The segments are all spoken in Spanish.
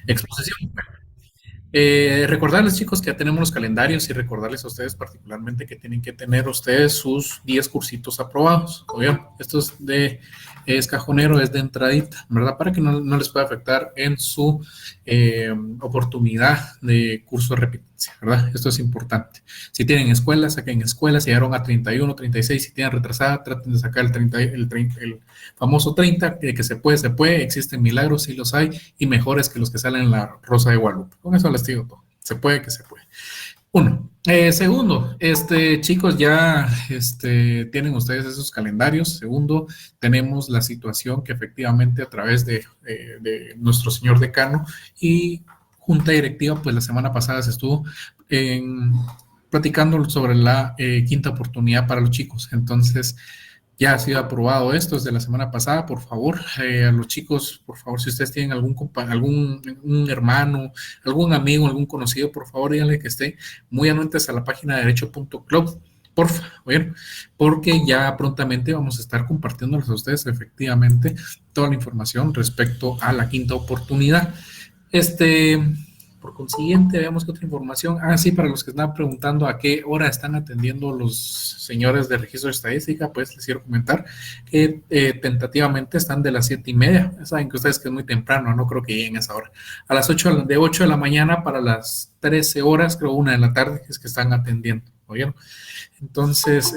exposición. Recordarles, chicos, que ya tenemos los calendarios y recordarles a ustedes particularmente que tienen que tener ustedes sus 10 cursitos aprobados. Oigan, esto es cajonero, es de entradita, ¿verdad? Para que no les pueda afectar en su oportunidad de curso de repitencia, ¿verdad? Esto es importante. Si tienen escuela, saquen escuela. Si llegaron a 31, 36, si tienen retrasada, traten de sacar el famoso 30, que se puede, existen milagros, sí los hay, y mejores que los que salen en la Rosa de Guadalupe. Con eso les digo todo. Se puede que se puede. Uno. Segundo, chicos, ya tienen ustedes esos calendarios. Segundo, tenemos la situación que efectivamente a través de nuestro señor decano y junta directiva, pues la semana pasada se estuvo platicando sobre la quinta oportunidad para los chicos. Entonces, ya ha sido aprobado esto desde la semana pasada. Por favor, a los chicos, por favor, si ustedes tienen algún hermano, algún amigo, algún conocido, por favor, díganle que esté muy anuentes a la página de derecho.club, porfa, ¿oyeron? Porque ya prontamente vamos a estar compartiéndoles a ustedes efectivamente toda la información respecto a la quinta oportunidad. Por consiguiente, veamos qué otra información. Sí, para los que están preguntando a qué hora están atendiendo los señores de registro de estadística, pues les quiero comentar que tentativamente están de las 7:30. Saben que ustedes que es muy temprano, no creo que lleguen a esa hora. A las 8 de la mañana para las 13 horas, creo 1 de la tarde, es que están atendiendo, ¿oyeron? Entonces,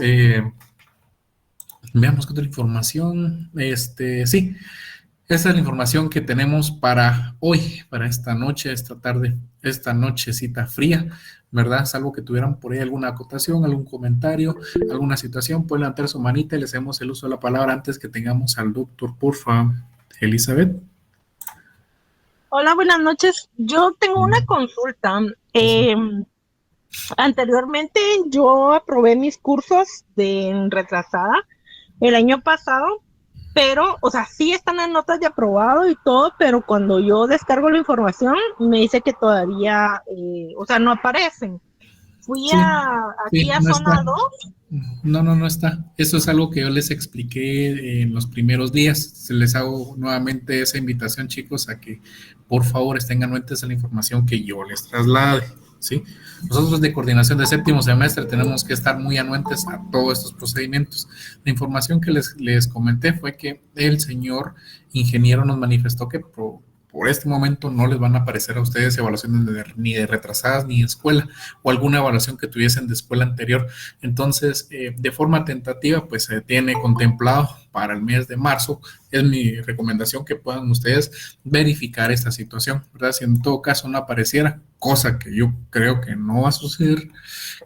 veamos qué otra información. Sí. Esa es la información que tenemos para hoy, para esta noche, esta tarde, esta nochecita fría, ¿verdad? Salvo que tuvieran por ahí alguna acotación, algún comentario, alguna situación, pueden levantar su manita y les hacemos el uso de la palabra antes que tengamos al doctor, porfa. Elizabeth. Hola, buenas noches. Yo tengo una consulta. Anteriormente yo aprobé mis cursos de retrasada el año pasado, pero, o sea, sí están las notas de aprobado y todo, pero cuando yo descargo la información me dice que todavía, o sea, no aparecen. Fui Sí, aquí a no zona está. 2. No está. Eso es algo que yo les expliqué en los primeros días. Les hago nuevamente esa invitación, chicos, a que por favor estén anuentes a la información que yo les traslade, ¿sí? Nosotros de coordinación de séptimo semestre tenemos que estar muy anuentes a todos estos procedimientos. La información que les comenté fue que el señor ingeniero nos manifestó que por este momento no les van a aparecer a ustedes evaluaciones ni de retrasadas ni de escuela o alguna evaluación que tuviesen de escuela anterior. Entonces, de forma tentativa, pues se tiene contemplado para el mes de marzo. Es mi recomendación que puedan ustedes verificar esta situación, ¿verdad? Si en todo caso no apareciera, cosa que yo creo que no va a suceder,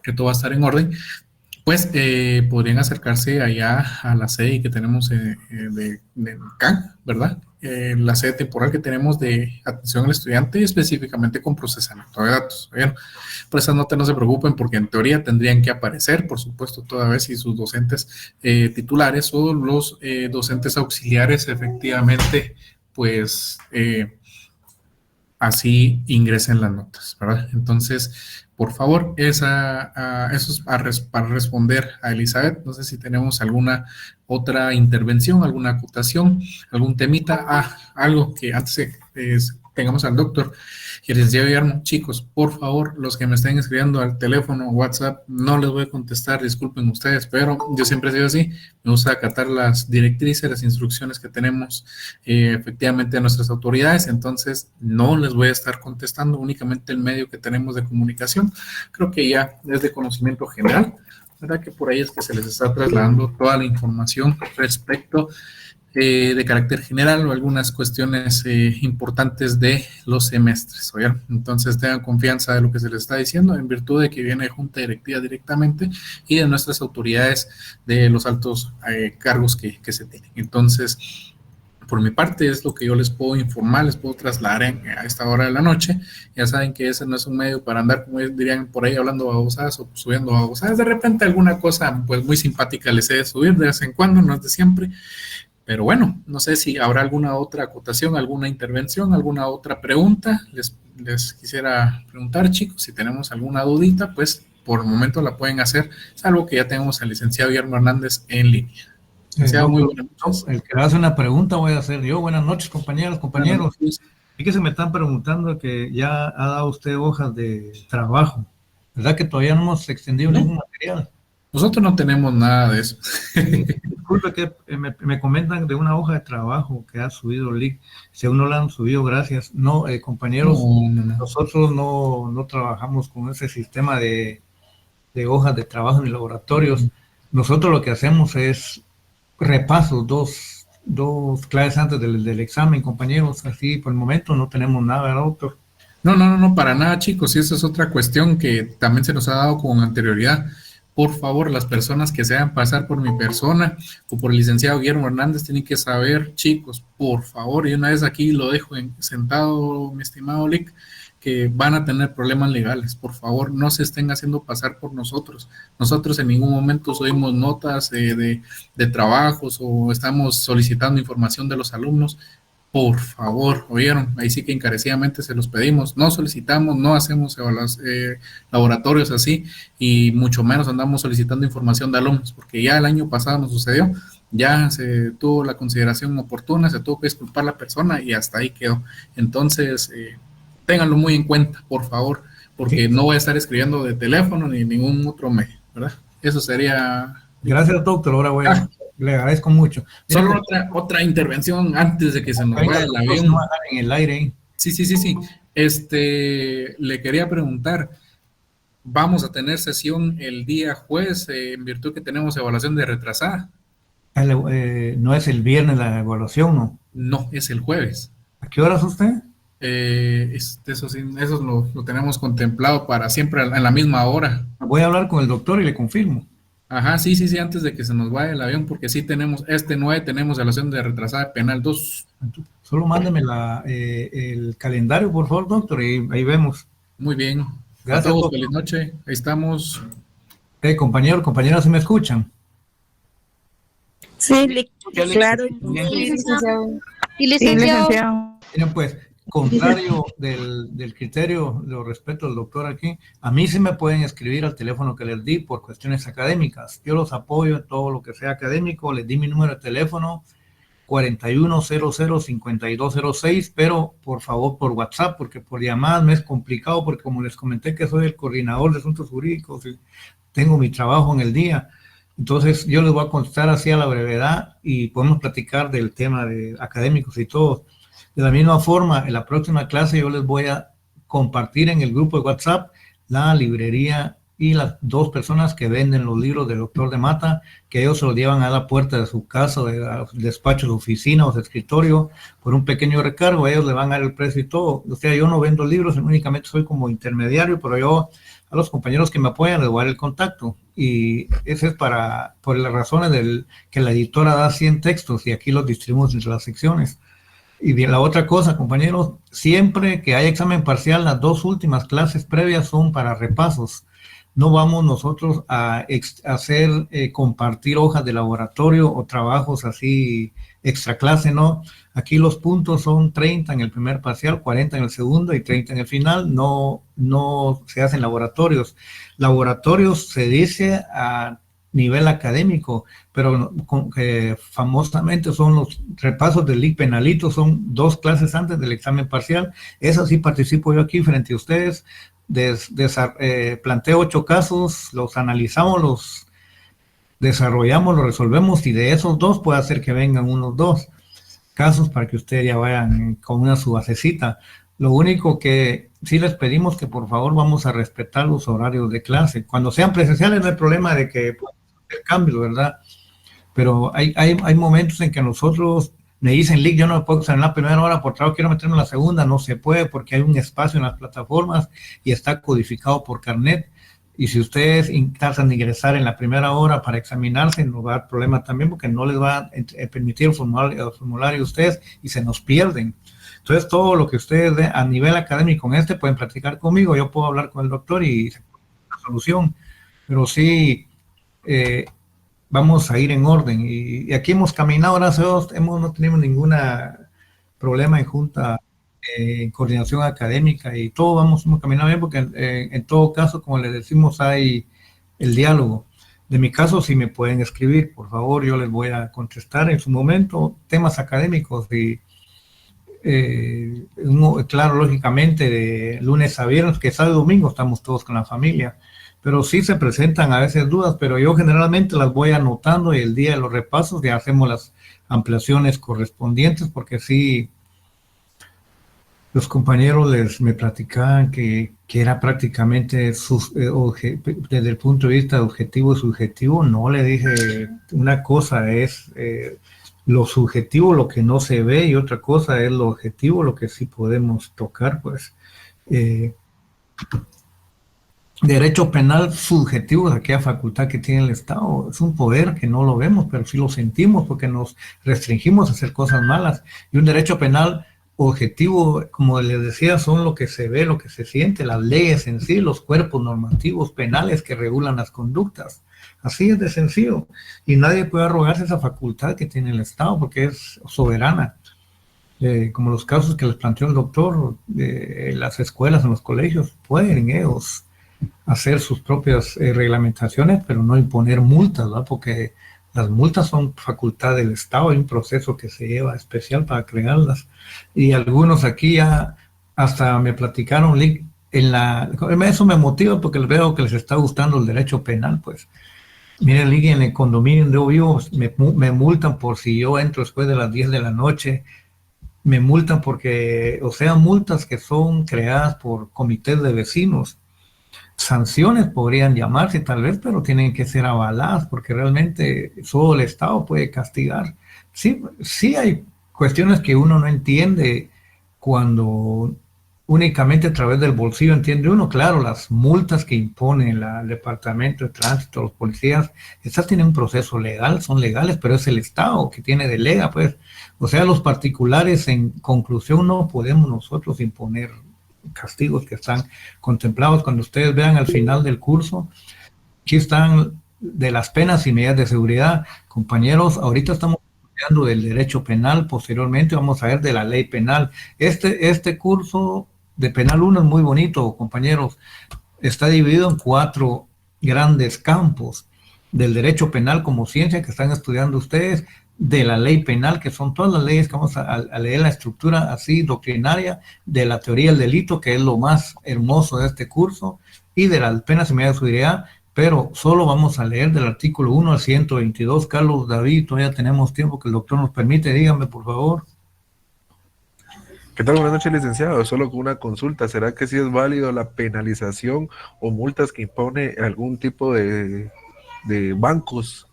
que todo va a estar en orden, pues podrían acercarse allá a la sede que tenemos de CAN, ¿verdad? La sede temporal que tenemos de atención al estudiante, específicamente con procesamiento de datos. ¿Bien? Por esa nota no se preocupen, porque en teoría tendrían que aparecer, por supuesto, toda vez si sus docentes titulares o los docentes auxiliares efectivamente, pues así ingresen las notas, ¿verdad? Entonces, por favor, eso es para responder a Elizabeth. No sé si tenemos alguna otra intervención, alguna acotación, algún temita, algo que antes tengamos al doctor. Y les decía, Guillermo, chicos, por favor, los que me estén escribiendo al teléfono, WhatsApp, no les voy a contestar, disculpen ustedes, pero yo siempre he sido así, me gusta acatar las directrices, las instrucciones que tenemos efectivamente de nuestras autoridades, entonces no les voy a estar contestando, únicamente el medio que tenemos de comunicación, creo que ya es de conocimiento general, ¿verdad? Que por ahí es que se les está trasladando toda la información respecto de carácter general o algunas cuestiones importantes de los semestres, ¿oyeron? Entonces tengan confianza de lo que se les está diciendo en virtud de que viene de junta directiva directamente y de nuestras autoridades de los altos cargos que se tienen. Entonces, por mi parte es lo que yo les puedo informar, les puedo trasladar a esta hora de la noche. Ya saben que ese no es un medio para andar, como dirían por ahí, hablando babosadas o subiendo babosadas. De repente alguna cosa pues muy simpática les he de subir de vez en cuando, no es de siempre. Pero bueno, no sé si habrá alguna otra acotación, alguna intervención, alguna otra pregunta. Les quisiera preguntar, chicos, si tenemos alguna dudita, pues por el momento la pueden hacer, salvo que ya tenemos al licenciado Guillermo Hernández en línea. Licenciado, muy buenas noches. El que hace una pregunta voy a hacer yo. Buenas noches, compañeros. Buenas noches. Es que se me están preguntando que ya ha dado usted hojas de trabajo, ¿verdad que todavía no hemos extendido No, ningún material? nosotros no tenemos nada de eso. Disculpe que me comentan de una hoja de trabajo que ha subido LIC, si aún no la han subido, gracias. No, No, compañeros, no, no. nosotros no trabajamos con ese sistema de hojas de trabajo en laboratorios. Nosotros lo que hacemos es repasos, dos clases antes del examen, compañeros. Así por el momento no tenemos nada, doctor. No, no, no, no, para nada, chicos. Y esa es otra cuestión que también se nos ha dado con anterioridad. Por favor, las personas que se hagan pasar por mi persona o por el licenciado Guillermo Hernández tienen que saber, chicos, por favor, y una vez aquí lo dejo sentado, mi estimado Lick, que van a tener problemas legales. Por favor, no se estén haciendo pasar por nosotros. Nosotros en ningún momento subimos notas de trabajos o estamos solicitando información de los alumnos. Por favor, ¿oyeron? Ahí sí que encarecidamente se los pedimos. No solicitamos, no hacemos laboratorios así y mucho menos andamos solicitando información de alumnos, porque ya el año pasado nos sucedió, ya se tuvo la consideración oportuna, se tuvo que disculpar la persona y hasta ahí quedó. Entonces, ténganlo muy en cuenta, por favor, porque no voy a estar escribiendo de teléfono ni ningún otro medio, ¿verdad? Eso sería... Gracias, doctor. Ahora voy a... Le agradezco mucho. Solo otra intervención antes de que se nos vaya el avión. En el aire. Sí. Le quería preguntar, ¿vamos a tener sesión el día jueves en virtud que tenemos evaluación de retrasada? No es el viernes la evaluación, ¿no? No, es el jueves. ¿A qué horas usted? Eso lo tenemos contemplado para siempre en la misma hora. Voy a hablar con el doctor y le confirmo. Ajá, sí, antes de que se nos vaya el avión, porque sí tenemos, 9 tenemos evaluación de retrasada penal 2. Solo mándeme el calendario, por favor, doctor, y ahí vemos. Muy bien. Gracias, a todos, doctor. feliz noche. Ahí estamos. Compañeros, ¿sí me escuchan? Sí, claro. Y licenciado. Miren, pues, contrario del criterio, lo respeto al doctor aquí, a mí sí me pueden escribir al teléfono que les di por cuestiones académicas. Yo los apoyo en todo lo que sea académico, les di mi número de teléfono, 4100-5206, pero por favor por WhatsApp, porque por llamadas me es complicado, porque como les comenté que soy el coordinador de asuntos jurídicos y tengo mi trabajo en el día. Entonces yo les voy a contestar así a la brevedad y podemos platicar del tema de académicos y todo. De la misma forma, en la próxima clase yo les voy a compartir en el grupo de WhatsApp la librería y las 2 personas que venden los libros del doctor de Mata, que ellos se los llevan a la puerta de su casa, de despacho, de oficina o de escritorio, por un pequeño recargo, ellos le van a dar el precio y todo. O sea, yo no vendo libros, únicamente soy como intermediario, pero yo a los compañeros que me apoyan les voy a dar el contacto. Y ese es por las razones que la editora da 100 textos y aquí los distribuimos entre las secciones. Y bien, la otra cosa, compañeros, siempre que hay examen parcial, las 2 últimas clases previas son para repasos. No vamos nosotros a hacer, compartir hojas de laboratorio o trabajos así extra clase, ¿no? Aquí los puntos son 30 en el primer parcial, 40 en el segundo y 30 en el final. No se hacen laboratorios. Laboratorios se dice a nivel académico, pero famosamente son los repasos del LIC penalito, son 2 clases antes del examen parcial. Eso sí participo yo aquí frente a ustedes, planteo 8 casos, los analizamos, los desarrollamos, los resolvemos y de esos 2 puede hacer que vengan unos 2 casos para que ustedes ya vayan con una su basecita. Lo único que sí les pedimos que por favor vamos a respetar los horarios de clase. Cuando sean presenciales no hay problema de que el cambio, ¿verdad? Pero hay momentos en que nosotros me dicen, Lick, yo no me puedo examinar en la primera hora por trabajo, quiero meterme en la segunda, no se puede porque hay un espacio en las plataformas y está codificado por carnet. Y si ustedes intentan ingresar en la primera hora para examinarse, nos va a dar problema también porque no les va a permitir el formulario a ustedes y se nos pierden. Entonces, todo lo que ustedes a nivel académico en pueden platicar conmigo, yo puedo hablar con el doctor y la solución. Pero sí, vamos a ir en orden. Y aquí hemos caminado, gracias a Dios, no tenemos ningún problema en junta, en coordinación académica y todo hemos caminado bien porque en todo caso, como les decimos, hay el diálogo. De mi caso, si me pueden escribir, por favor, yo les voy a contestar en su momento temas académicos y claro, lógicamente, de lunes a viernes, que sábado y domingo estamos todos con la familia, pero sí se presentan a veces dudas, pero yo generalmente las voy anotando y el día de los repasos ya hacemos las ampliaciones correspondientes, porque sí, los compañeros me platicaban que era prácticamente desde el punto de vista objetivo y subjetivo. No, le dije, una cosa es lo subjetivo, lo que no se ve, y otra cosa es lo objetivo, lo que sí podemos tocar, pues. Derecho penal subjetivo es aquella facultad que tiene el Estado. Es un poder que no lo vemos, pero sí lo sentimos porque nos restringimos a hacer cosas malas. Y un derecho penal objetivo, como les decía, son lo que se ve, lo que se siente, las leyes en sí, los cuerpos normativos penales que regulan las conductas. Así es de sencillo. Y nadie puede arrogarse esa facultad que tiene el Estado porque es soberana. Como los casos que les planteó el doctor, las escuelas, en los colegios, pueden ellos hacer sus propias reglamentaciones, pero no imponer multas, ¿verdad? Porque las multas son facultad del Estado, hay un proceso que se lleva especial para crearlas. Y algunos aquí ya hasta me platicaron, eso me motiva porque les veo que les está gustando el derecho penal, pues. Miren, en el condominio donde yo vivo, me multan por si yo entro después de las 10 de la noche, me multan porque, o sea, multas que son creadas por comités de vecinos. Sanciones podrían llamarse tal vez, pero tienen que ser avaladas porque realmente solo el Estado puede castigar. Sí hay cuestiones que uno no entiende cuando únicamente a través del bolsillo entiende uno. Claro, las multas que impone el Departamento de Tránsito, los policías, estas tienen un proceso legal, son legales, pero es el Estado que delega, pues. O sea, los particulares, en conclusión, no podemos nosotros imponer castigos que están contemplados. Cuando ustedes vean al final del curso, aquí están de las penas y medidas de seguridad. Compañeros, ahorita estamos estudiando del derecho penal, posteriormente vamos a ver de la ley penal. Este curso de penal 1 es muy bonito, compañeros. Está dividido en 4 grandes campos: del derecho penal como ciencia que están estudiando ustedes, de la ley penal, que son todas las leyes que vamos a leer, la estructura así doctrinaria, de la teoría del delito, que es lo más hermoso de este curso, y de las penas y medidas de seguridad, pero solo vamos a leer del artículo 1 al 122. Carlos, David, todavía tenemos tiempo que el doctor nos permite, dígame por favor. ¿Qué tal? Buenas noches, licenciado. Solo con una consulta, ¿será que sí es válido la penalización o multas que impone algún tipo de bancos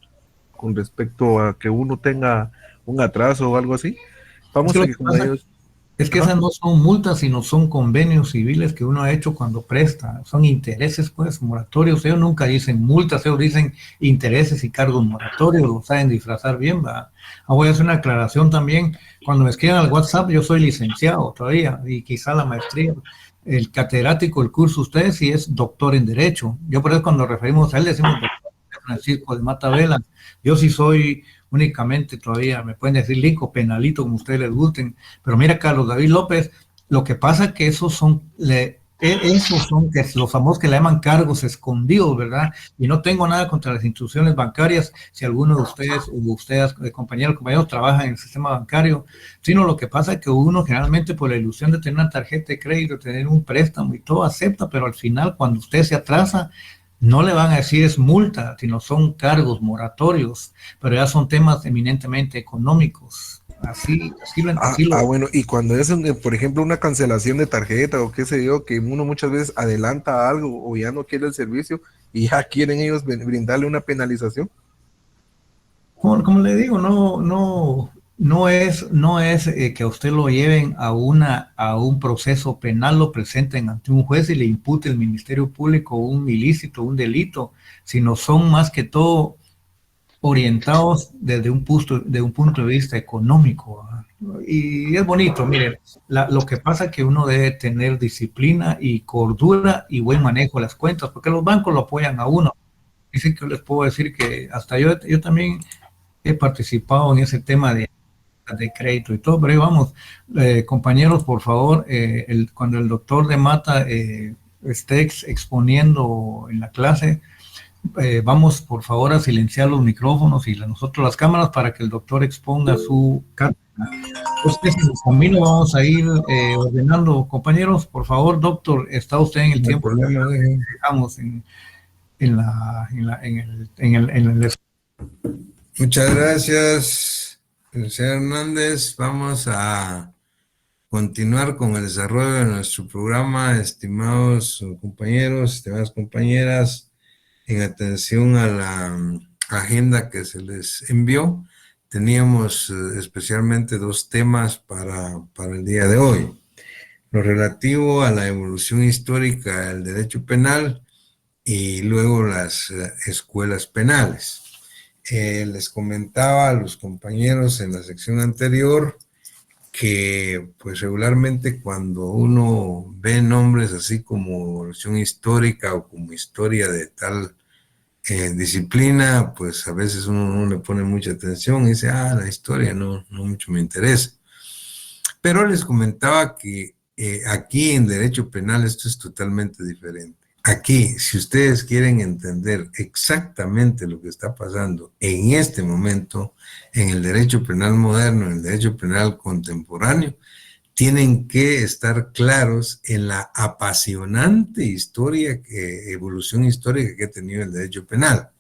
con respecto a que uno tenga un atraso o algo así? Vamos a que como ellos... Es que esas no son multas, sino son convenios civiles que uno ha hecho cuando presta. Son intereses, pues, moratorios. Ellos nunca dicen multas, ellos dicen intereses y cargos moratorios. Lo saben disfrazar bien, ¿va? Voy a hacer una aclaración también. Cuando me escriban al WhatsApp, yo soy licenciado todavía, y quizá la maestría. El catedrático del curso, ustedes sí es doctor en Derecho. Yo por eso cuando referimos a él decimos doctor Francisco de Mata Vela. Yo sí soy únicamente todavía, me pueden decir Lico, penalito, como ustedes les gusten, pero mira, Carlos David López, lo que pasa es que esos son que los famosos que le llaman cargos escondidos, ¿verdad? Y no tengo nada contra las instituciones bancarias, si alguno de ustedes compañeros trabajan en el sistema bancario, sino lo que pasa es que uno generalmente por la ilusión de tener una tarjeta de crédito, tener un préstamo y todo acepta, pero al final cuando usted se atrasa, no le van a decir es multa, sino son cargos moratorios, pero ya son temas eminentemente económicos. Bueno, y cuando es, por ejemplo, una cancelación de tarjeta o qué sé yo, que uno muchas veces adelanta algo o ya no quiere el servicio y ya quieren ellos brindarle una penalización. Como le digo, no es que a usted lo lleven a un proceso penal, lo presenten ante un juez y le impute el Ministerio Público un ilícito, un delito, sino son más que todo orientados desde un punto de vista económico. Y es bonito, miren, lo que pasa es que uno debe tener disciplina y cordura y buen manejo de las cuentas, porque los bancos lo apoyan a uno. Dicen que les puedo decir que hasta yo también he participado en ese tema de crédito y todo, pero ahí vamos. Compañeros, por favor, cuando el doctor de Mata esté exponiendo en la clase, vamos por favor a silenciar los micrófonos y nosotros las cámaras para que el doctor exponga su cátedra. Entonces, en el camino vamos a ir ordenando. Compañeros, por favor, doctor, está usted en el No hay tiempo. problema, deje. Dejamos en el. Muchas gracias, señor Hernández. Vamos a continuar con el desarrollo de nuestro programa, estimados compañeros, estimadas compañeras, en atención a la agenda que se les envió. Teníamos especialmente dos temas para el día de hoy. Lo relativo a la evolución histórica del derecho penal y luego las escuelas penales. Les comentaba a los compañeros en la sección anterior que pues regularmente cuando uno ve nombres así como evolución histórica o como historia de tal disciplina, pues a veces uno no le pone mucha atención y dice, la historia no mucho me interesa. Pero les comentaba que aquí en derecho penal esto es totalmente diferente. Aquí, si ustedes quieren entender exactamente lo que está pasando en este momento en el derecho penal moderno, en el derecho penal contemporáneo, tienen que estar claros en la apasionante evolución histórica que ha tenido el derecho penal.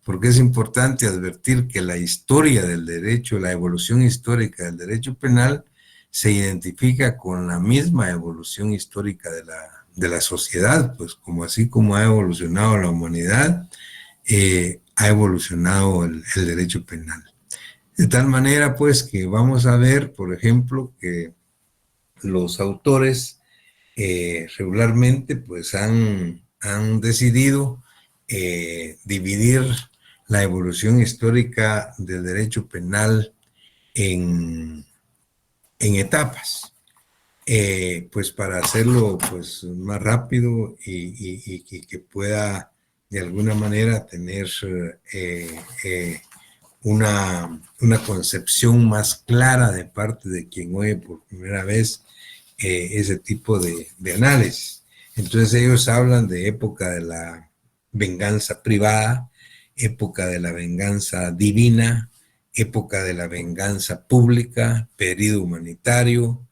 Porque es importante advertir que la historia del derecho, la evolución histórica del derecho penal, se identifica con la misma evolución histórica de la sociedad, pues como así como ha evolucionado la humanidad, ha evolucionado el derecho penal. De tal manera, pues, que vamos a ver, por ejemplo, que los autores regularmente, pues, han decidido dividir la evolución histórica del derecho penal en etapas. Pues para hacerlo pues más rápido y que pueda de alguna manera tener una concepción más clara de parte de quien oye por primera vez ese tipo de análisis. Entonces ellos hablan de época de la venganza privada, época de la venganza divina, época de la venganza pública, periodo humanitario,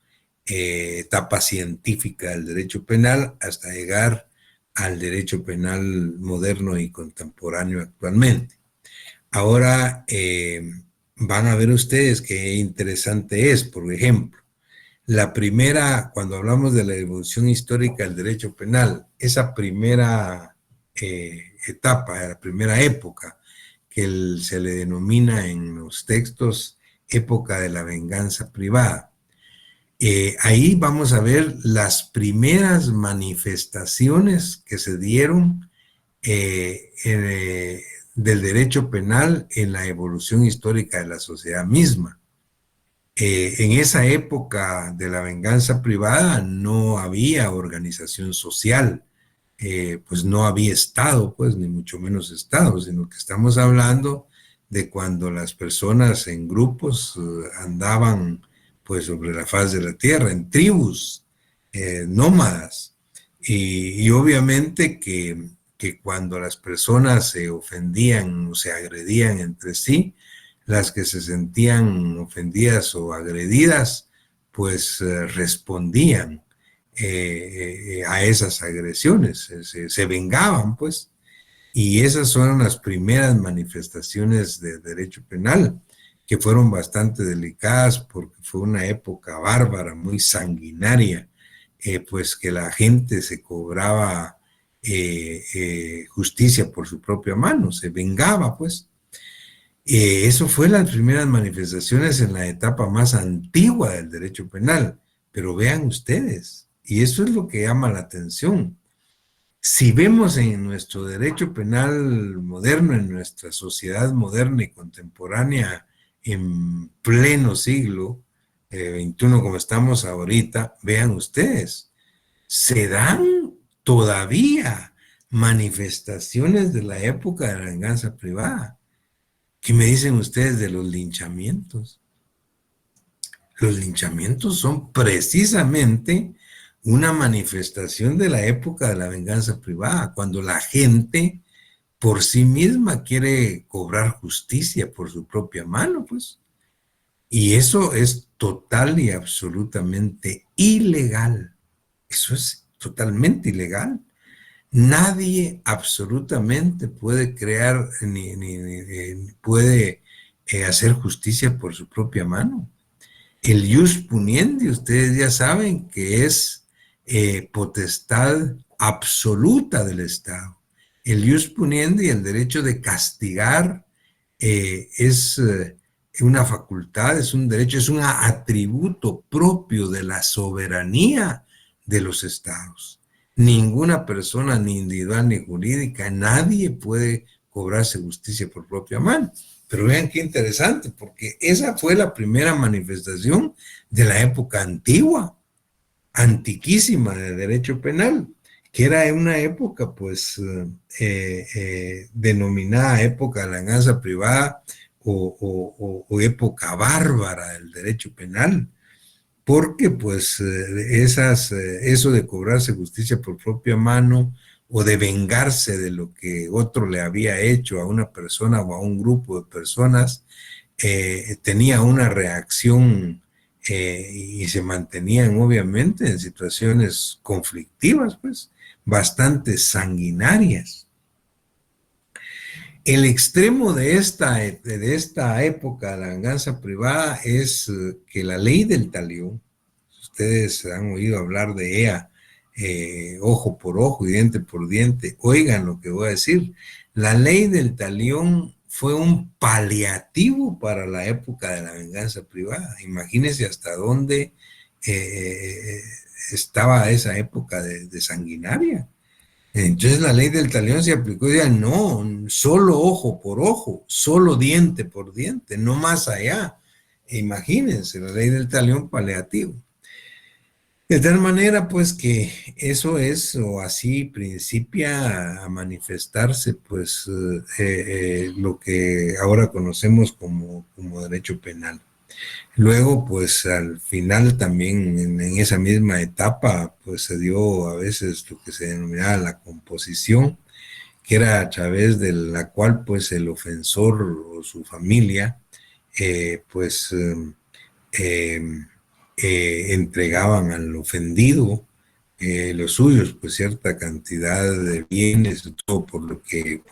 etapa científica del derecho penal, hasta llegar al derecho penal moderno y contemporáneo actualmente. Ahora van a ver ustedes qué interesante es, por ejemplo, la primera, cuando hablamos de la evolución histórica del derecho penal, esa primera etapa, la primera época, que se le denomina en los textos época de la venganza privada. Ahí vamos a ver las primeras manifestaciones que se dieron del derecho penal en la evolución histórica de la sociedad misma. En esa época de la venganza privada no había organización social, pues no había Estado, pues ni mucho menos Estado, sino que estamos hablando de cuando las personas en grupos andaban pues sobre la faz de la tierra, en tribus nómadas, y obviamente que cuando las personas se ofendían o se agredían entre sí, las que se sentían ofendidas o agredidas, pues respondían a esas agresiones, se vengaban, pues, y esas fueron las primeras manifestaciones de derecho penal, que fueron bastante delicadas porque fue una época bárbara, muy sanguinaria, pues que la gente se cobraba justicia por su propia mano, se vengaba, pues. Eso fue las primeras manifestaciones en la etapa más antigua del derecho penal, pero vean ustedes, y eso es lo que llama la atención. Si vemos en nuestro derecho penal moderno, en nuestra sociedad moderna y contemporánea, en pleno siglo XXI como estamos ahorita, vean ustedes, se dan todavía manifestaciones de la época de la venganza privada. ¿Qué me dicen ustedes de los linchamientos? Los linchamientos son precisamente una manifestación de la época de la venganza privada, cuando la gente por sí misma quiere cobrar justicia por su propia mano, pues. Y eso es total y absolutamente ilegal. Eso es totalmente ilegal. Nadie absolutamente puede crear ni puede hacer justicia por su propia mano. El ius puniendi, ustedes ya saben que es potestad absoluta del Estado. El ius puniendi, el derecho de castigar, es una facultad, es un derecho, es un atributo propio de la soberanía de los estados. Ninguna persona, ni individual ni jurídica, nadie puede cobrarse justicia por propia mano. Pero vean qué interesante, porque esa fue la primera manifestación de la época antigua, antiquísima de derecho penal, que era una época, pues, denominada época de la venganza privada o época bárbara del derecho penal, porque, pues, eso de cobrarse justicia por propia mano o de vengarse de lo que otro le había hecho a una persona o a un grupo de personas, tenía una reacción y se mantenían obviamente en situaciones conflictivas, pues, bastante sanguinarias. El extremo de esta época de la venganza privada es que la ley del talión, ustedes han oído hablar de ella, ojo por ojo y diente por diente, oigan lo que voy a decir, la ley del talión fue un paliativo para la época de la venganza privada. Imagínense hasta dónde estaba esa época de sanguinaria. Entonces la ley del talión se aplicó y decía, no, solo ojo por ojo, solo diente por diente, no más allá. Imagínense, la ley del talión paliativo. De tal manera, pues, que eso es, o así principia a manifestarse, pues, lo que ahora conocemos como derecho penal. Luego, pues, al final también en esa misma etapa, pues, se dio a veces lo que se denominaba la composición, que era a través de la cual, pues, el ofensor o su familia, entregaban al ofendido los suyos, pues, cierta cantidad de bienes, todo por lo que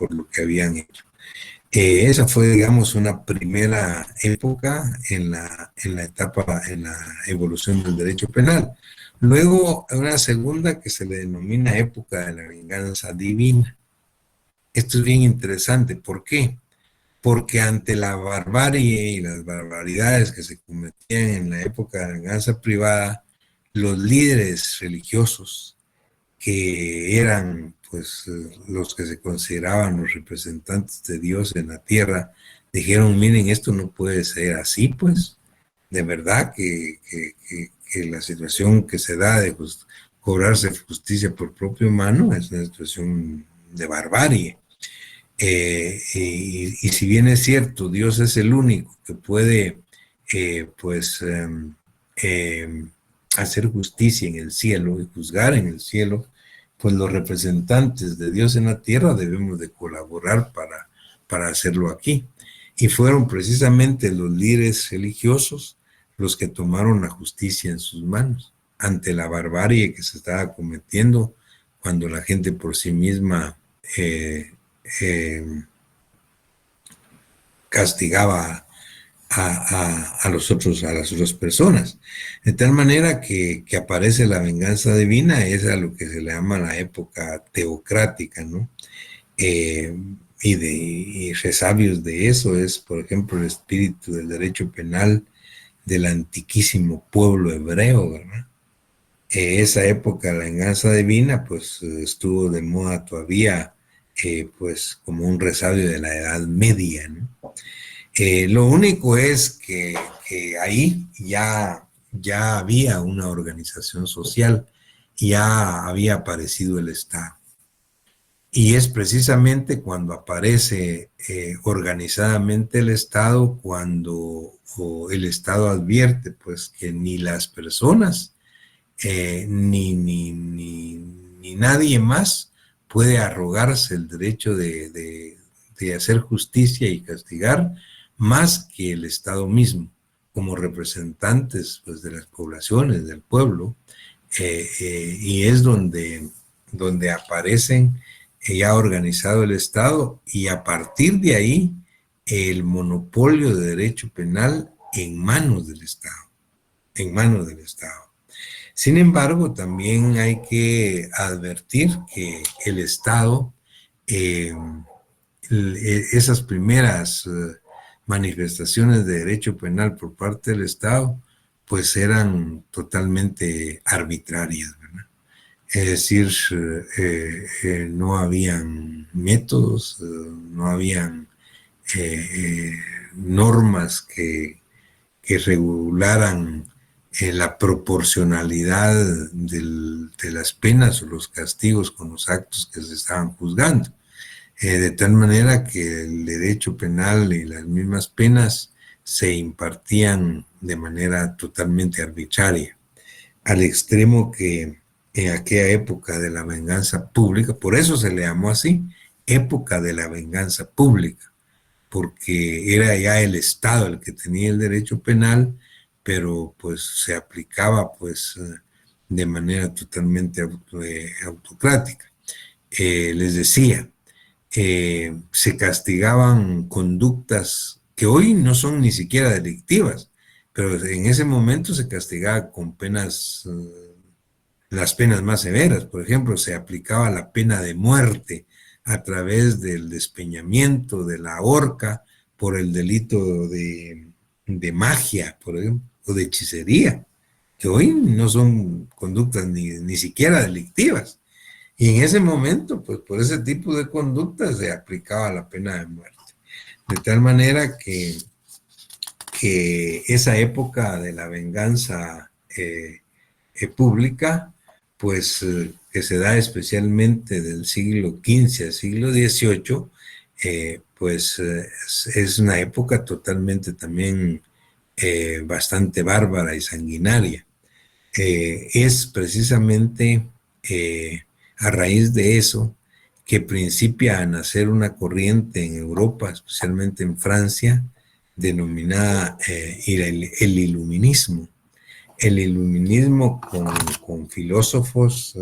habían hecho. Esa fue, digamos, una primera época en la etapa, en la evolución del derecho penal. Luego, una segunda que se le denomina época de la venganza divina. Esto es bien interesante. ¿Por qué? Porque ante la barbarie y las barbaridades que se cometían en la época de la venganza privada, los líderes religiosos, que eran, pues, los que se consideraban los representantes de Dios en la tierra, dijeron, miren, esto no puede ser así, pues, de verdad que la situación que se da de cobrarse justicia por propia mano es una situación de barbarie. Y si bien es cierto, Dios es el único que puede, hacer justicia en el cielo y juzgar en el cielo, pues los representantes de Dios en la tierra debemos de colaborar para hacerlo aquí. Y fueron precisamente los líderes religiosos los que tomaron la justicia en sus manos ante la barbarie que se estaba cometiendo cuando la gente por sí misma castigaba a las otras personas. De tal manera que aparece la venganza divina, es a lo que se le llama la época teocrática, ¿no? Y resabios de eso es, por ejemplo, el espíritu del derecho penal del antiquísimo pueblo hebreo, ¿verdad? Esa época de la venganza divina, pues, estuvo de moda todavía, pues, como un resabio de la Edad Media, ¿no? Lo único es que ahí ya había una organización social, ya había aparecido el Estado. Y es precisamente cuando aparece organizadamente el Estado, cuando el Estado advierte, pues, que ni las personas ni nadie más puede arrogarse el derecho de hacer justicia y castigar más que el Estado mismo, como representantes pues, de las poblaciones, del pueblo, y es donde aparecen ya organizado el Estado, y a partir de ahí el monopolio de derecho penal en manos del Estado, en manos del Estado. Sin embargo, también hay que advertir que el Estado, esas primeras manifestaciones de derecho penal por parte del Estado, pues eran totalmente arbitrarias, ¿verdad? Es decir, no habían métodos, no habían normas que regularan la proporcionalidad de las penas o los castigos con los actos que se estaban juzgando. De tal manera que el derecho penal y las mismas penas se impartían de manera totalmente arbitraria, al extremo que en aquella época de la venganza pública, por eso se le llamó así, época de la venganza pública, porque era ya el Estado el que tenía el derecho penal, pero pues se aplicaba pues de manera totalmente autocrática. Les decía, se castigaban conductas que hoy no son ni siquiera delictivas, pero en ese momento se castigaba con penas, las penas más severas. Por ejemplo, se aplicaba la pena de muerte a través del despeñamiento, de la horca, por el delito de magia, por ejemplo, o de hechicería, que hoy no son conductas ni siquiera delictivas. Y en ese momento, pues por ese tipo de conductas se aplicaba la pena de muerte. De tal manera que esa época de la venganza pública, pues que se da especialmente del siglo XV al siglo XVIII, pues es una época totalmente también bastante bárbara y sanguinaria. Es precisamente a raíz de eso que principia a nacer una corriente en Europa, especialmente en Francia, denominada el iluminismo. El iluminismo con filósofos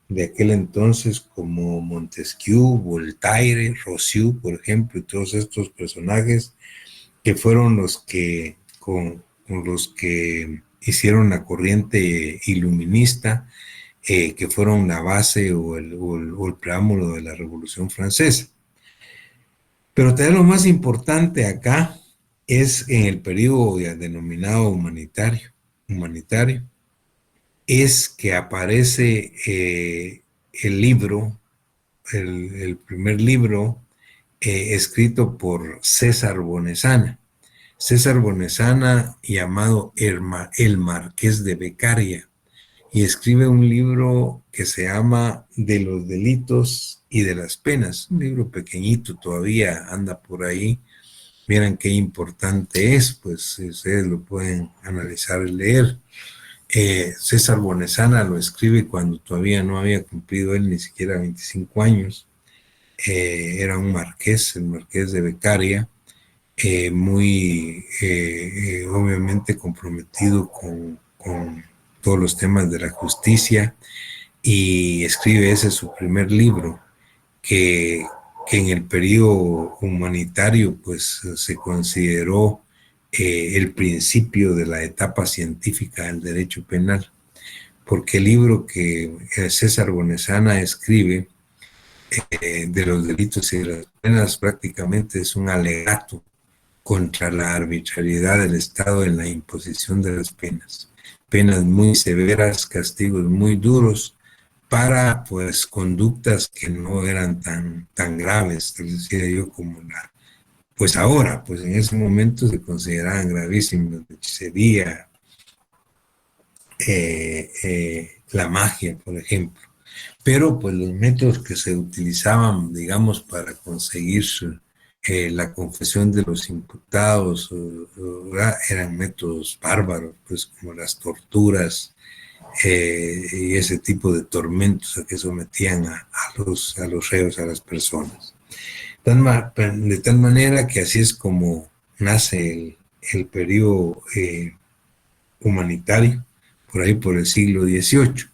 de aquel entonces como Montesquieu, Voltaire, Rousseau, por ejemplo, y todos estos personajes que fueron los que con los que hicieron la corriente iluminista, que fueron la base o el preámbulo de la Revolución Francesa. Pero también lo más importante acá es en el periodo denominado humanitario, es que aparece el libro, el primer libro escrito por César Bonesana. César Bonesana, llamado El Marqués de Beccaria, y escribe un libro que se llama De los delitos y de las penas, un libro pequeñito, todavía anda por ahí. Miren qué importante es, pues ustedes lo pueden analizar y leer. César Bonesana lo escribe cuando todavía no había cumplido él ni siquiera 25 años. Era un marqués, el Marqués de Beccaria, muy obviamente comprometido con todos los temas de la justicia, y escribe ese su primer libro, que en el periodo humanitario pues se consideró el principio de la etapa científica del derecho penal, porque el libro que César Bonesana escribe de los delitos y de las penas prácticamente es un alegato contra la arbitrariedad del Estado en la imposición de las penas. Penas muy severas, castigos muy duros para pues conductas que no eran tan graves, decía yo, como pues ahora, pues en ese momento se consideraban gravísimas: la hechicería, la magia, por ejemplo. Pero pues los métodos que se utilizaban, digamos, para conseguir la confesión de los imputados eran métodos bárbaros, pues como las torturas y ese tipo de tormentos a que sometían a los reos, a las personas. De tal manera que así es como nace el periodo humanitario, por ahí por el siglo XVIII.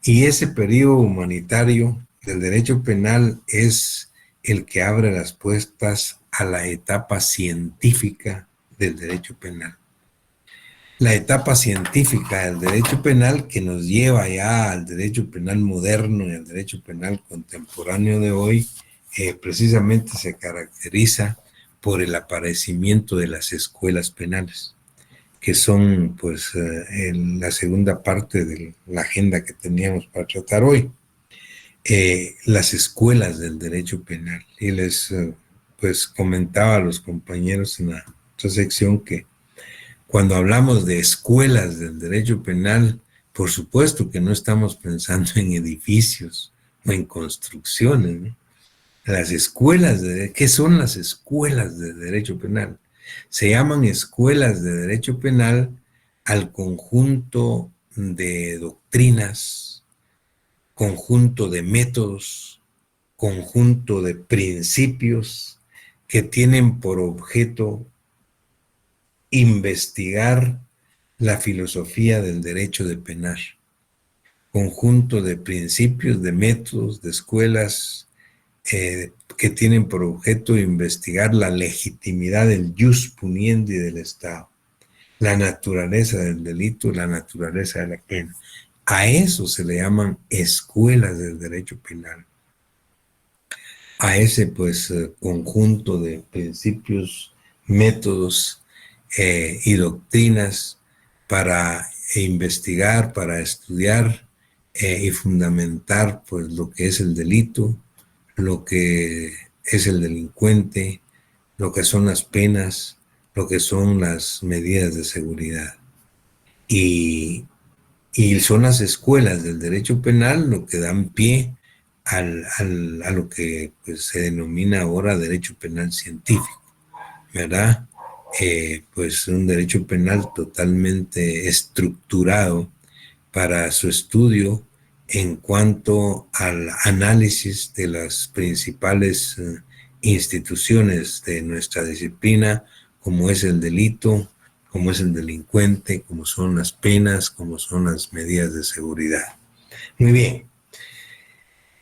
Y ese periodo humanitario del derecho penal es el que abre las puertas a la etapa científica del derecho penal. La etapa científica del derecho penal que nos lleva ya al derecho penal moderno y al derecho penal contemporáneo de hoy, precisamente se caracteriza por el aparecimiento de las escuelas penales, que son pues la segunda parte de la agenda que teníamos para tratar hoy. Las escuelas del derecho penal. Y les pues comentaba a los compañeros en la otra sección que cuando hablamos de escuelas del derecho penal, por supuesto que no estamos pensando en edificios o en construcciones, ¿no? Las escuelas ¿qué son las escuelas de derecho penal? Se llaman escuelas de derecho penal al conjunto de doctrinas, conjunto de métodos, conjunto de principios que tienen por objeto investigar la filosofía del derecho de penar. Conjunto de principios, de métodos, de escuelas que tienen por objeto investigar la legitimidad del jus puniendi del Estado, la naturaleza del delito, la naturaleza de la pena. A eso se le llaman escuelas del derecho penal. A ese pues conjunto de principios, métodos y doctrinas para investigar, para estudiar y fundamentar pues lo que es el delito, lo que es el delincuente, lo que son las penas, lo que son las medidas de seguridad. Y son las escuelas del derecho penal lo que dan pie a lo que pues, se denomina ahora derecho penal científico, ¿verdad? Pues un derecho penal totalmente estructurado para su estudio en cuanto al análisis de las principales instituciones de nuestra disciplina, como es el delito, como es el delincuente, como son las penas, como son las medidas de seguridad. Muy bien.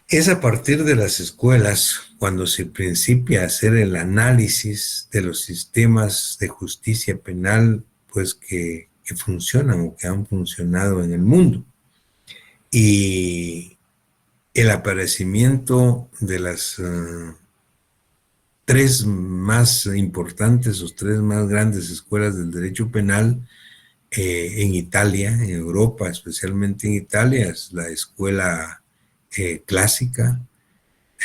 Es a partir de las escuelas cuando se principia a hacer el análisis de los sistemas de justicia penal, pues que funcionan o que han funcionado en el mundo. Y el aparecimiento de las tres más importantes o tres más grandes escuelas del derecho penal en Italia, en Europa, especialmente en Italia, es la escuela clásica,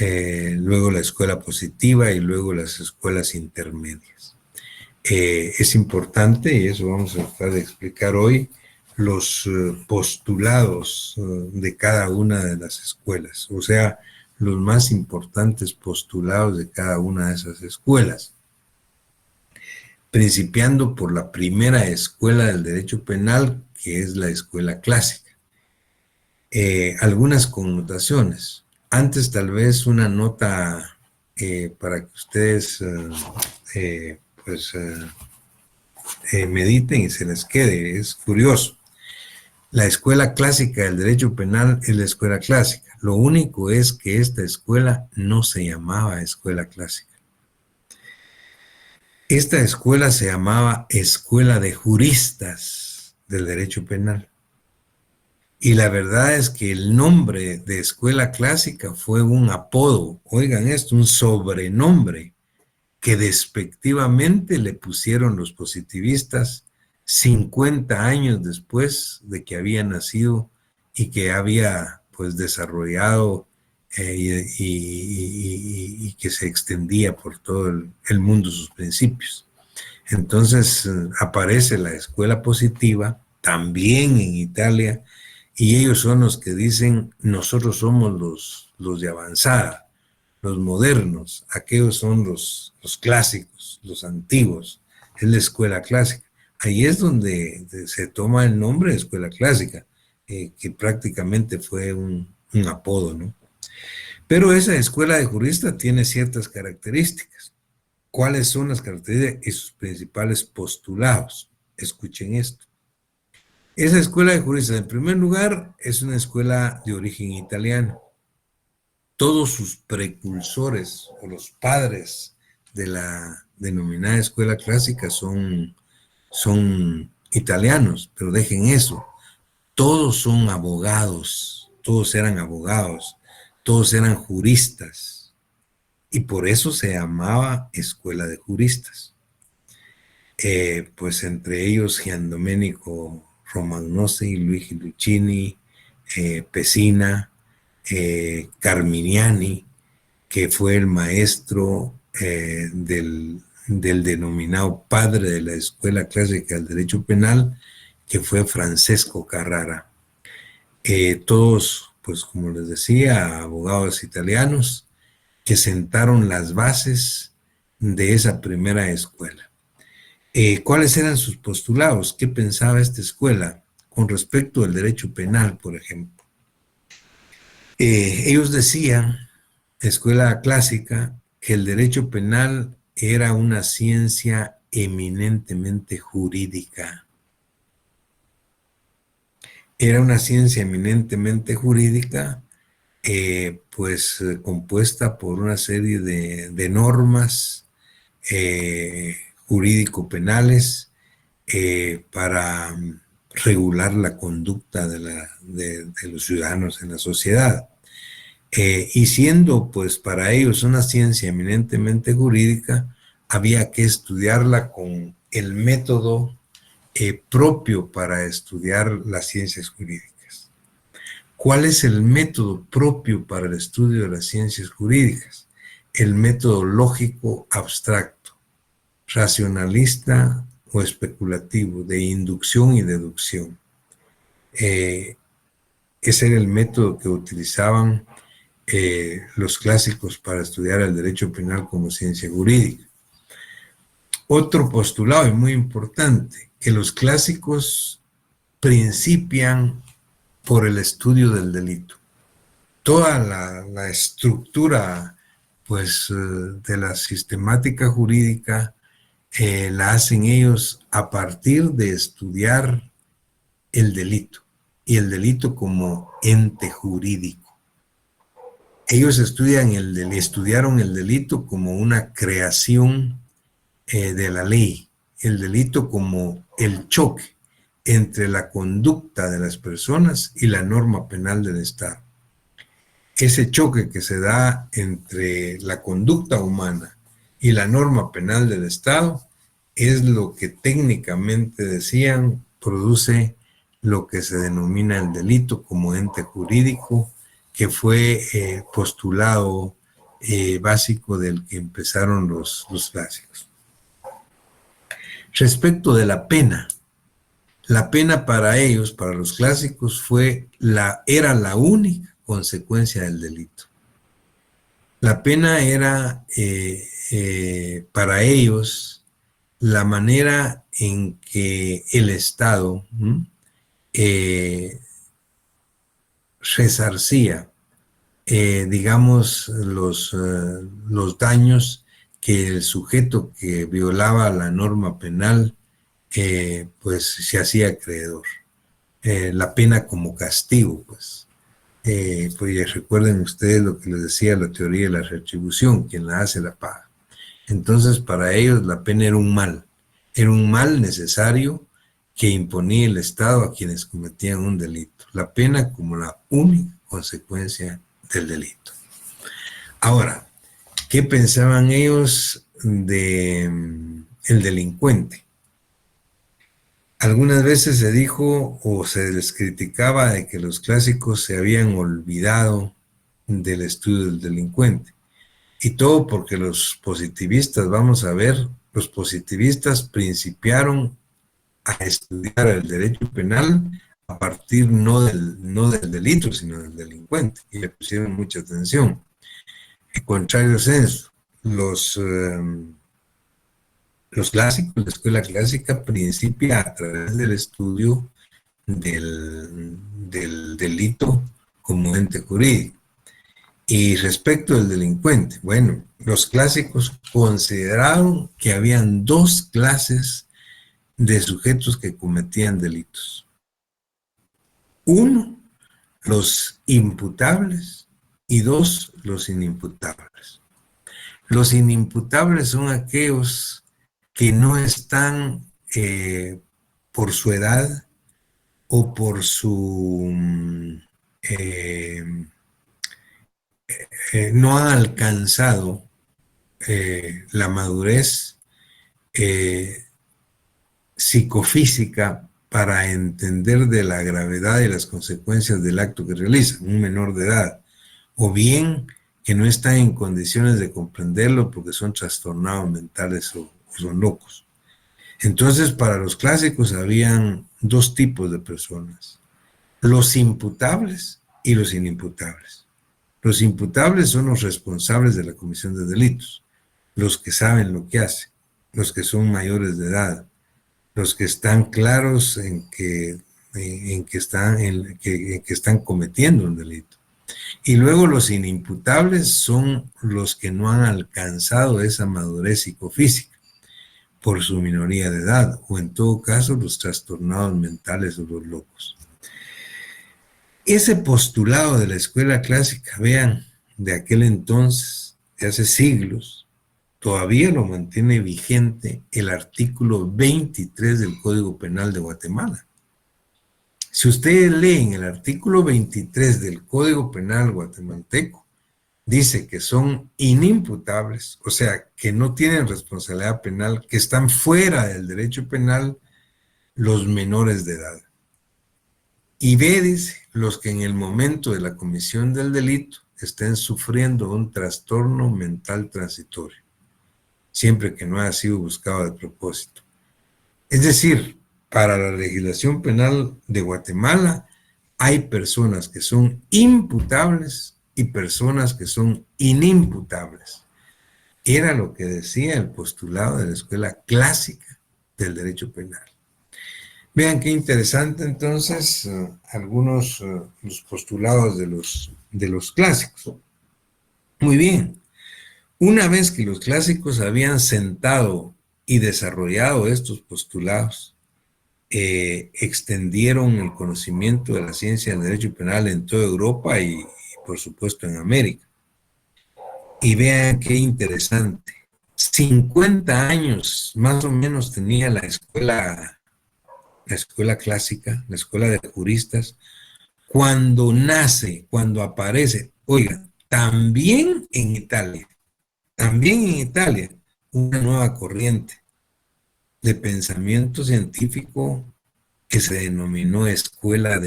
luego la escuela positiva y luego las escuelas intermedias. Es importante, y eso vamos a tratar de explicar hoy, los postulados de cada una de las escuelas, o sea, los más importantes postulados de cada una de esas escuelas. Principiando por la primera escuela del derecho penal, que es la escuela clásica. Algunas connotaciones. Antes tal vez una nota para que ustedes mediten y se les quede, es curioso. La escuela clásica del derecho penal es la escuela clásica. Lo único es que esta escuela no se llamaba escuela clásica. Esta escuela se llamaba Escuela de Juristas del Derecho Penal. Y la verdad es que el nombre de escuela clásica fue un apodo, oigan esto, un sobrenombre que despectivamente le pusieron los positivistas 50 años después de que había nacido y que había pues desarrollado y que se extendía por todo el mundo sus principios. Entonces aparece la escuela positiva también en Italia y ellos son los que dicen nosotros somos los de avanzada, los modernos, aquellos son los clásicos, los antiguos, es la escuela clásica. Ahí es donde se toma el nombre de escuela clásica, que prácticamente fue un apodo, ¿no? Pero esa escuela de jurista tiene ciertas características. ¿Cuáles son las características y sus principales postulados? Escuchen esto. Esa escuela de juristas, en primer lugar, es una escuela de origen italiano. Todos sus precursores o los padres de la denominada escuela clásica son italianos, pero dejen eso. Todos son abogados, todos eran abogados, todos eran juristas. Y por eso se llamaba escuela de juristas. Pues entre ellos Gian Domenico Romagnosi, Luigi Lucchini, Pesina, Carminiani, que fue el maestro del denominado padre de la escuela clásica del derecho penal, que fue Francesco Carrara. Todos, pues como les decía, abogados italianos que sentaron las bases de esa primera escuela. ¿Cuáles eran sus postulados? ¿Qué pensaba esta escuela con respecto al derecho penal, por ejemplo? Ellos decían, escuela clásica, que el derecho penal era una ciencia eminentemente jurídica. Era una ciencia eminentemente jurídica, compuesta por una serie de normas jurídico-penales para regular la conducta de los ciudadanos en la sociedad. Y siendo pues para ellos una ciencia eminentemente jurídica, había que estudiarla con el método propio para estudiar las ciencias jurídicas. ¿Cuál es el método propio para el estudio de las ciencias jurídicas? El método lógico abstracto, racionalista o especulativo, de inducción y deducción. Ese era el método que utilizaban los clásicos para estudiar el derecho penal como ciencia jurídica. Otro postulado y muy importante, que los clásicos principian por el estudio del delito. Toda la estructura pues, de la sistemática jurídica la hacen ellos a partir de estudiar el delito, y el delito como ente jurídico. Ellos estudiaron el delito como una creación de la ley, el delito como el choque entre la conducta de las personas y la norma penal del Estado. Ese choque que se da entre la conducta humana y la norma penal del Estado es lo que técnicamente decían produce lo que se denomina el delito como ente jurídico, que fue postulado básico del que empezaron los clásicos. Respecto de la pena para ellos, para los clásicos, era la única consecuencia del delito. La pena era para ellos la manera en que el Estado resarcía, digamos, los daños que el sujeto que violaba la norma penal pues se hacía acreedor. La pena como castigo, pues recuerden ustedes lo que les decía la teoría de la retribución, quien la hace la paga. Entonces para ellos la pena era un mal necesario que imponía el Estado a quienes cometían un delito. La pena como la única consecuencia del delito. Ahora, ¿qué pensaban ellos del delincuente? Algunas veces se dijo o se les criticaba de que los clásicos se habían olvidado del estudio del delincuente. Y todo porque los positivistas, vamos a ver, los positivistas principiaron a estudiar el derecho penal a partir no del delito, sino del delincuente, y le pusieron mucha atención. En contrario senso, los clásicos, la escuela clásica principia a través del estudio del delito como ente jurídico. Y respecto del delincuente, bueno, los clásicos consideraron que habían dos clases de sujetos que cometían delitos. Uno, los imputables, y dos, los inimputables. Los inimputables son aquellos que no están por su edad o por su no han alcanzado la madurez psicofísica para entender de la gravedad y las consecuencias del acto que realizan, un menor de edad, o bien que no están en condiciones de comprenderlo porque son trastornados mentales o son locos. Entonces, para los clásicos habían dos tipos de personas, los imputables y los inimputables. Los imputables son los responsables de la comisión de delitos, los que saben lo que hacen, los que son mayores de edad, los que están claros en que están cometiendo un delito. Y luego los inimputables son los que no han alcanzado esa madurez psicofísica por su minoría de edad, o en todo caso los trastornados mentales o los locos. Ese postulado de la escuela clásica, vean, de aquel entonces, de hace siglos, todavía lo mantiene vigente el artículo 23 del Código Penal de Guatemala. Si ustedes leen el artículo 23 del Código Penal guatemalteco, dice que son inimputables, o sea, que no tienen responsabilidad penal, que están fuera del derecho penal los menores de edad. Y ve, dice, los que en el momento de la comisión del delito estén sufriendo un trastorno mental transitorio, siempre que no haya sido buscado de propósito. Es decir, para la legislación penal de Guatemala hay personas que son imputables y personas que son inimputables. Era lo que decía el postulado de la escuela clásica del derecho penal. Vean qué interesante entonces algunos los postulados de los clásicos. Muy bien. Una vez que los clásicos habían sentado y desarrollado estos postulados, extendieron el conocimiento de la ciencia del derecho penal en toda Europa y por supuesto en América. Y vean qué interesante. 50 años más o menos tenía la escuela clásica, la escuela de juristas, cuando nace, cuando aparece, oiga, también en Italia, una nueva corriente de pensamiento científico que se denominó escuela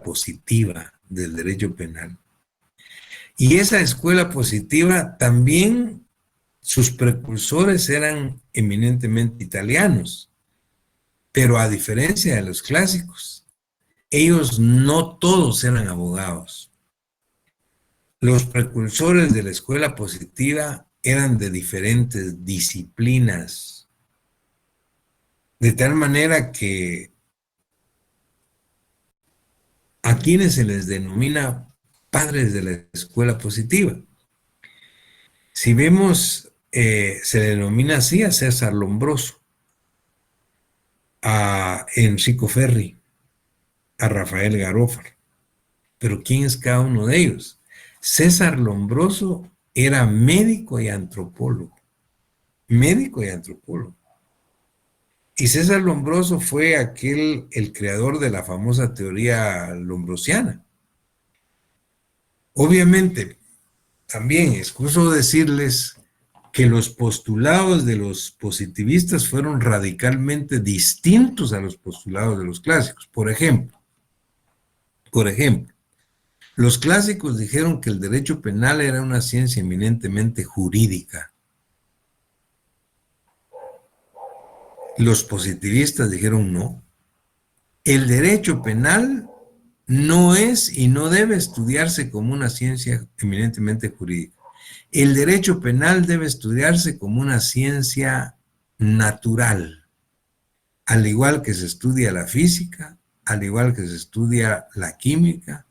positiva del derecho penal. Y esa escuela positiva también, sus precursores eran eminentemente italianos, pero a diferencia de los clásicos, ellos no todos eran abogados. Los precursores de la escuela positiva eran de diferentes disciplinas, de tal manera que a quienes se les denomina padres de la escuela positiva. Si vemos, se le denomina así a César Lombroso, a Enrico Ferri, a Rafael Garófalo. Pero ¿quién es cada uno de ellos? César Lombroso era médico y antropólogo. Médico y antropólogo. Y César Lombroso fue el creador de la famosa teoría lombrosiana. Obviamente, también excuso decirles que los postulados de los positivistas fueron radicalmente distintos a los postulados de los clásicos. Por ejemplo, los clásicos dijeron que el derecho penal era una ciencia eminentemente jurídica. Los positivistas dijeron no. El derecho penal no es y no debe estudiarse como una ciencia eminentemente jurídica. El derecho penal debe estudiarse como una ciencia natural, al igual que se estudia la física, al igual que se estudia la química,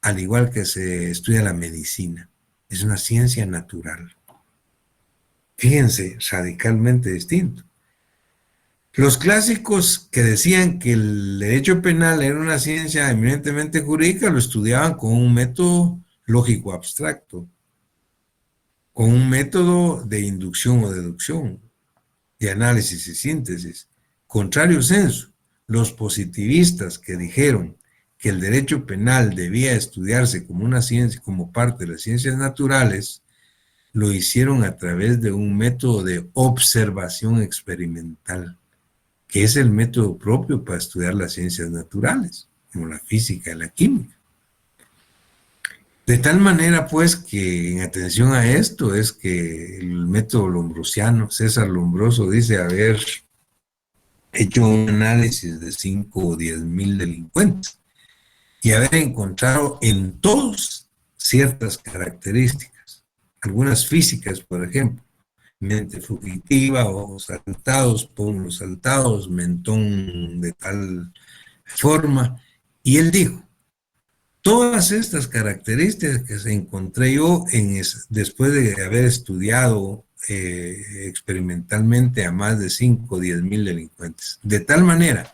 al igual que se estudia la medicina. Es una ciencia natural. Fíjense, radicalmente distinto. Los clásicos que decían que el derecho penal era una ciencia eminentemente jurídica lo estudiaban con un método lógico abstracto, con un método de inducción o deducción, de análisis y síntesis. Contrario sensu, los positivistas que dijeron que el derecho penal debía estudiarse como una ciencia, como parte de las ciencias naturales, lo hicieron a través de un método de observación experimental, que es el método propio para estudiar las ciencias naturales, como la física y la química. De tal manera, pues, que en atención a esto es que el método lombrosiano, César Lombroso dice haber hecho un análisis de 5 o 10 mil delincuentes y haber encontrado en todos ciertas características, algunas físicas, por ejemplo, mente fugitiva, ojos saltados, pómulos saltados, mentón de tal forma, y él dijo, todas estas características que encontré yo después de haber estudiado experimentalmente a más de 5 o 10 mil delincuentes, de tal manera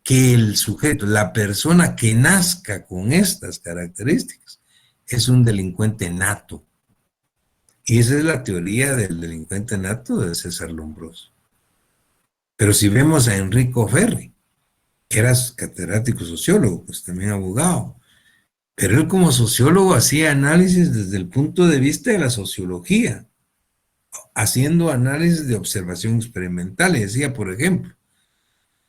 que el sujeto, la persona que nazca con estas características, es un delincuente nato. Y esa es la teoría del delincuente nato de César Lombroso. Pero si vemos a Enrico Ferri, que era catedrático sociólogo, pues también abogado, pero él como sociólogo hacía análisis desde el punto de vista de la sociología, haciendo análisis de observación experimental, y decía, por ejemplo,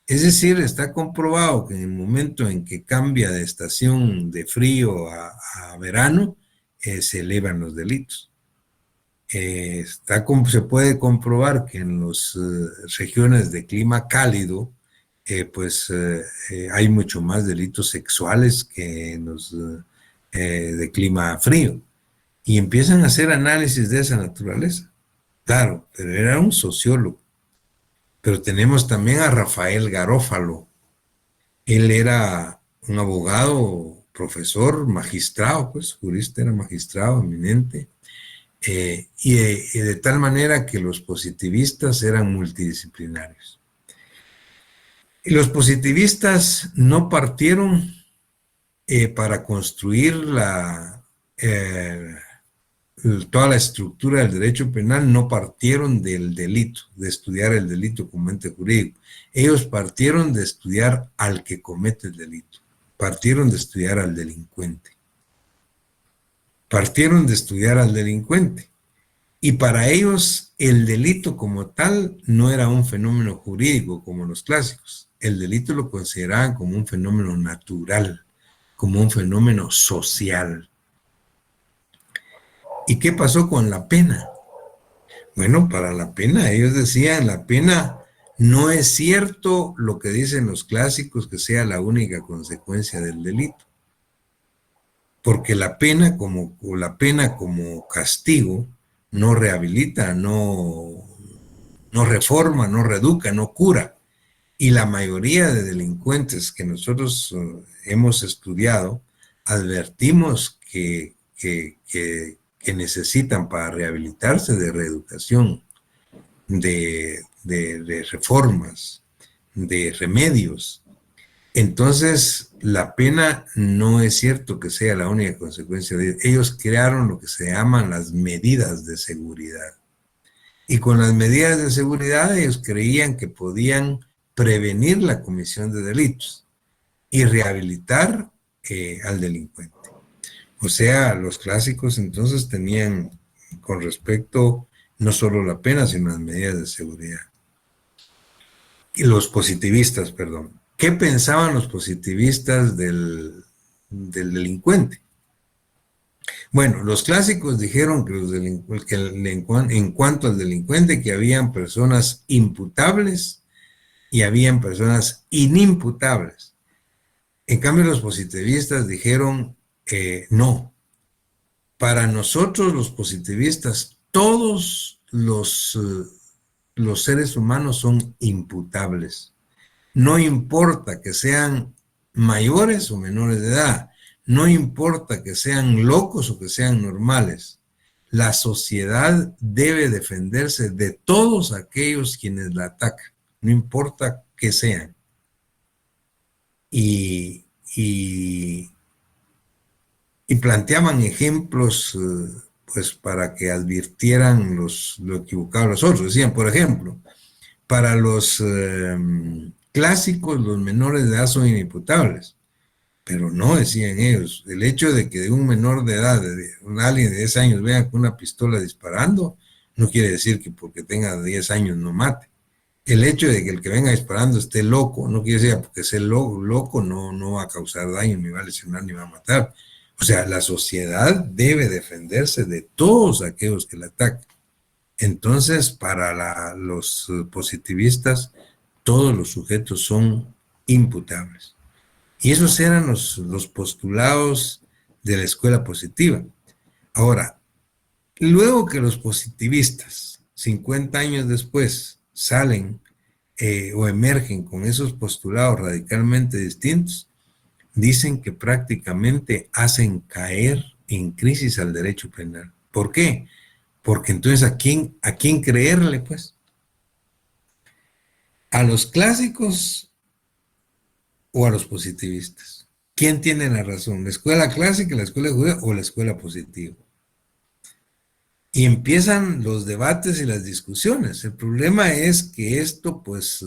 es decir, está comprobado que en el momento en que cambia de estación de frío a verano, se elevan los delitos. Se puede comprobar que en las regiones de clima cálido, hay mucho más delitos sexuales que en los de clima frío. Y empiezan a hacer análisis de esa naturaleza. Claro, pero era un sociólogo. Pero tenemos también a Rafael Garófalo. Él era un abogado, profesor, magistrado, pues jurista, era magistrado eminente. Y de tal manera que los positivistas eran multidisciplinarios. Y los positivistas no partieron para construir toda la estructura del derecho penal, no partieron del delito, de estudiar el delito como ente jurídico. Ellos partieron de estudiar al que comete el delito, partieron de estudiar al delincuente. Partieron de estudiar al delincuente. Y para ellos el delito como tal no era un fenómeno jurídico como los clásicos. El delito lo consideraban como un fenómeno natural, como un fenómeno social. ¿Y qué pasó con la pena? Bueno, para la pena, ellos decían, la pena no es cierto lo que dicen los clásicos que sea la única consecuencia del delito. Porque la pena como castigo no rehabilita, no reforma, no reeduca, no cura. Y la mayoría de delincuentes que nosotros hemos estudiado, advertimos que necesitan para rehabilitarse de reeducación, de reformas, de remedios. Entonces, la pena no es cierto que sea la única consecuencia de ello. Ellos crearon lo que se llaman las medidas de seguridad. Y con las medidas de seguridad ellos creían que podían prevenir la comisión de delitos y rehabilitar al delincuente. O sea, los clásicos entonces tenían con respecto no solo la pena, sino las medidas de seguridad. Y los positivistas, perdón. ¿Qué pensaban los positivistas del delincuente? Bueno, los clásicos dijeron que en cuanto al delincuente, que habían personas imputables y habían personas inimputables. En cambio, los positivistas dijeron no. Para nosotros, los positivistas, todos los seres humanos son imputables. No importa que sean mayores o menores de edad, no importa que sean locos o que sean normales, la sociedad debe defenderse de todos aquellos quienes la atacan, no importa que sean. Y planteaban ejemplos pues para que advirtieran lo equivocado a los otros. Decían, por ejemplo, para los clásicos, los menores de edad son inimputables. Pero no, decían ellos, el hecho de que de un menor de edad, de un alguien de 10 años, vea con una pistola disparando, no quiere decir que porque tenga 10 años no mate. El hecho de que el que venga disparando esté loco, no quiere decir que porque sea loco no va a causar daño, ni va a lesionar, ni va a matar. O sea, la sociedad debe defenderse de todos aquellos que la atacan. Entonces, para los positivistas, todos los sujetos son imputables. Y esos eran los postulados de la escuela positiva. Ahora, luego que los positivistas, 50 años después, salen o emergen con esos postulados radicalmente distintos, dicen que prácticamente hacen caer en crisis al derecho penal. ¿Por qué? Porque entonces, ¿a quién creerle, pues? ¿A los clásicos o a los positivistas? ¿Quién tiene la razón? ¿La escuela clásica, la escuela judía o la escuela positiva? Y empiezan los debates y las discusiones. El problema es que esto, pues,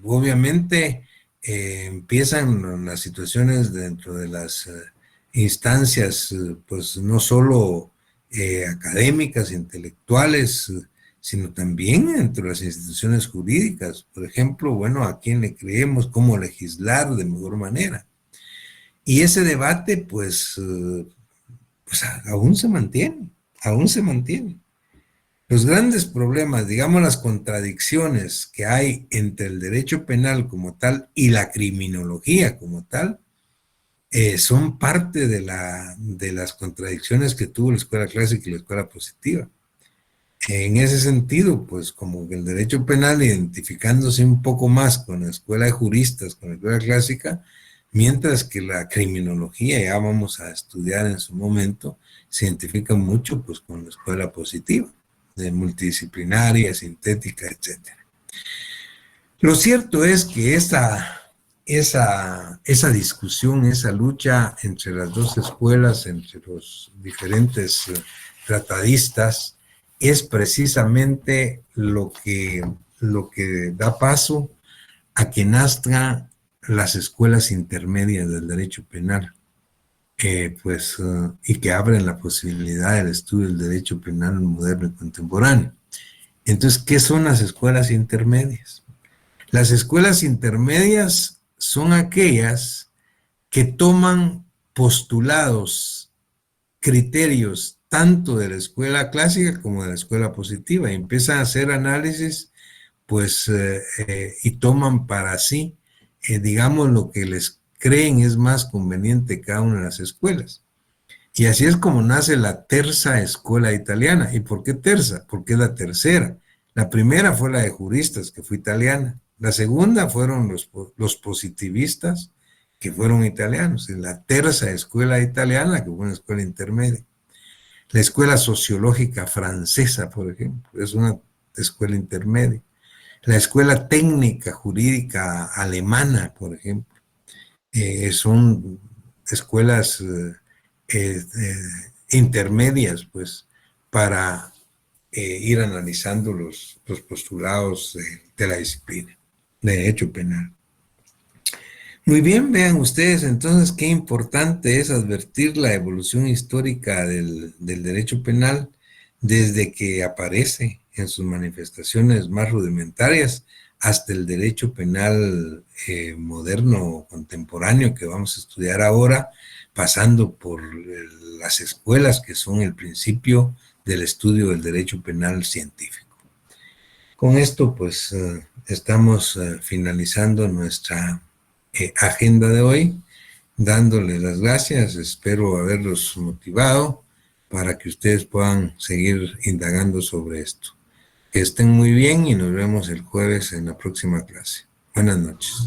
obviamente, empiezan las situaciones dentro de las instancias, pues, no solo académicas, intelectuales, sino también entre las instituciones jurídicas. Por ejemplo, bueno, ¿a quién le creemos? ¿Cómo legislar de mejor manera? Y ese debate, pues aún se mantiene. Los grandes problemas, digamos las contradicciones que hay entre el derecho penal como tal y la criminología como tal, son parte de las contradicciones que tuvo la escuela clásica y la escuela positiva. En ese sentido, pues como que el derecho penal identificándose un poco más con la escuela de juristas, con la escuela clásica, mientras que la criminología, ya vamos a estudiar en su momento, se identifica mucho pues con la escuela positiva, de multidisciplinaria, sintética, etc. Lo cierto es que esa discusión, esa lucha entre las dos escuelas, entre los diferentes tratadistas, es precisamente lo que da paso a que nazcan las escuelas intermedias del derecho penal, y que abren la posibilidad del estudio del derecho penal moderno y contemporáneo. Entonces, ¿qué son las escuelas intermedias? Las escuelas intermedias son aquellas que toman postulados, criterios, tanto de la escuela clásica como de la escuela positiva, y empiezan a hacer análisis, pues, y toman para sí, digamos, lo que les creen es más conveniente cada una de las escuelas. Y así es como nace la terza escuela italiana. ¿Y por qué terza? Porque es la tercera. La primera fue la de juristas, que fue italiana. La segunda fueron los positivistas, que fueron italianos. Y la terza escuela italiana, que fue una escuela intermedia. La escuela sociológica francesa, por ejemplo, es una escuela intermedia. La escuela técnica jurídica alemana, por ejemplo, son escuelas intermedias, pues, para ir analizando los postulados de la disciplina de derecho penal. Muy bien, vean ustedes entonces qué importante es advertir la evolución histórica del derecho penal desde que aparece en sus manifestaciones más rudimentarias hasta el derecho penal moderno contemporáneo que vamos a estudiar ahora, pasando por las escuelas que son el principio del estudio del derecho penal científico. Con esto, pues, estamos finalizando nuestra agenda de hoy, dándoles las gracias. Espero haberlos motivado para que ustedes puedan seguir indagando sobre esto. Que estén muy bien y nos vemos el jueves en la próxima clase. Buenas noches.